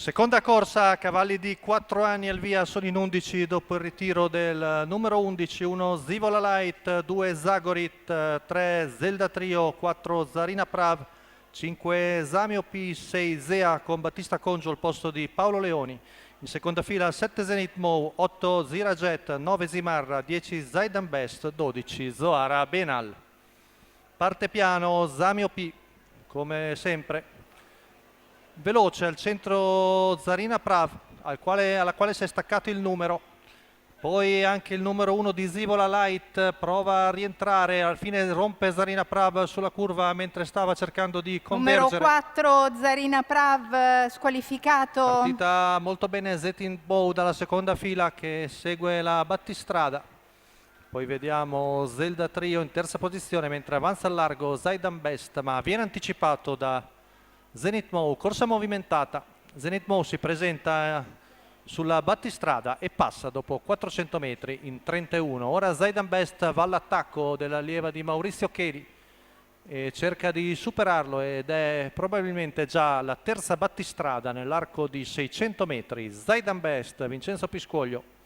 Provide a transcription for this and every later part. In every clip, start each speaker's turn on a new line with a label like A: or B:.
A: Seconda corsa, cavalli di 4 anni al via, sono in 11 dopo il ritiro del numero 11, 1 Zivola Light, 2 Zagorit, 3 Zelda Trio, 4 Zarina Prav, 5 Zamio P, 6 Zea con Battista Congio al posto di Paolo Leoni. In seconda fila 7 Zenith Mo, 8 Zira Jet, 9 Zimarra, 10 Zaidan Best, 12 Zoara Benal. Parte piano Zamio P, come sempre. Veloce al centro Zarina Prav, alla quale si è staccato il numero. Poi anche il numero 1 di Zivola Light prova a rientrare, al fine rompe Zarina Prav sulla curva mentre stava cercando di convergere.
B: Numero 4 Zarina Prav squalificato.
A: Partita molto bene Zetin Bow dalla seconda fila che segue la battistrada. Poi vediamo Zelda Trio in terza posizione mentre avanza al largo Zaidan Best, ma viene anticipato da Zenith Mo. Corsa movimentata. Zenith Mo si presenta sulla battistrada e passa dopo 400 metri in 31. Ora Zaidan Best va all'attacco dell'allieva di Maurizio Cheli e cerca di superarlo ed è probabilmente già la terza battistrada nell'arco di 600 metri. Zaidan Best, Vincenzo Piscoglio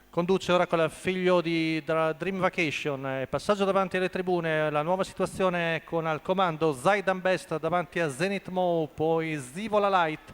A: conduce ora con il figlio di Dream Vacation, passaggio davanti alle tribune, la nuova situazione con al comando Zaidan Best davanti a Zenith Mo, poi Zivola Light,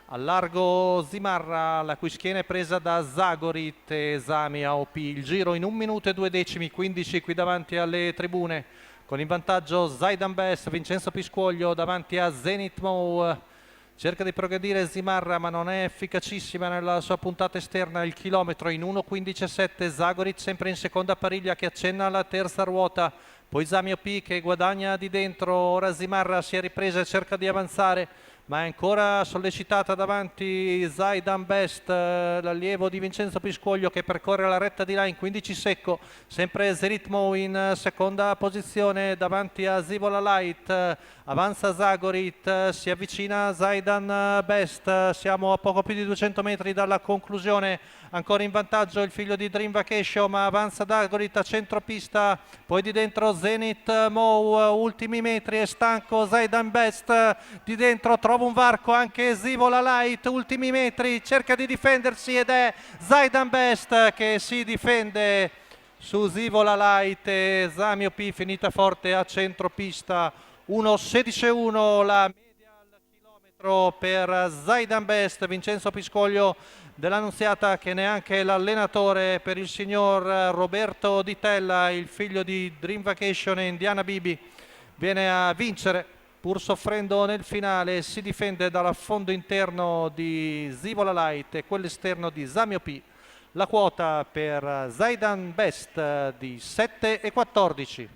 A: al largo Zimarra, la cui schiena è presa da Zagorit e Zamia OP, il giro in 1 minuto e 2 decimi, 15 qui davanti alle tribune, con in vantaggio Zaidan Best, Vincenzo Piscoglio davanti a Zenith Mo. Cerca di progredire Zimarra ma non è efficacissima nella sua puntata esterna, il chilometro in 1.15.7, Zagorit sempre in seconda pariglia che accenna alla terza ruota, poi Zamio P che guadagna di dentro, ora Zimarra si è ripresa e cerca di avanzare ma è ancora sollecitata davanti Zaidan Best, l'allievo di Vincenzo Piscoglio che percorre la retta di là in 15 secco, sempre Zenith Mo in seconda posizione davanti a Zivola Light, avanza Zagorit, si avvicina Zaidan Best, siamo a poco più di 200 metri dalla conclusione, ancora in vantaggio il figlio di Dream Vacation ma avanza Zagorit a centropista, poi di dentro Zenith Mo, ultimi metri, è stanco Zaidan Best, di dentro trova un varco anche Zivola Light, ultimi metri, cerca di difendersi ed è Zaidan Best che si difende su Zivola Light e Zamio P finita forte a centropista, 1.16.1 la media al chilometro per Zaidan Best. Vincenzo Piscoglio dell'Annunziata che neanche l'allenatore per il signor Roberto Di Tella, il figlio di Dream Vacation e Indiana Bibi, viene a vincere pur soffrendo nel finale, si difende dall'affondo interno di Zivola Light e quell'esterno di Zamio P. La quota per Zaidan Best di 7,14.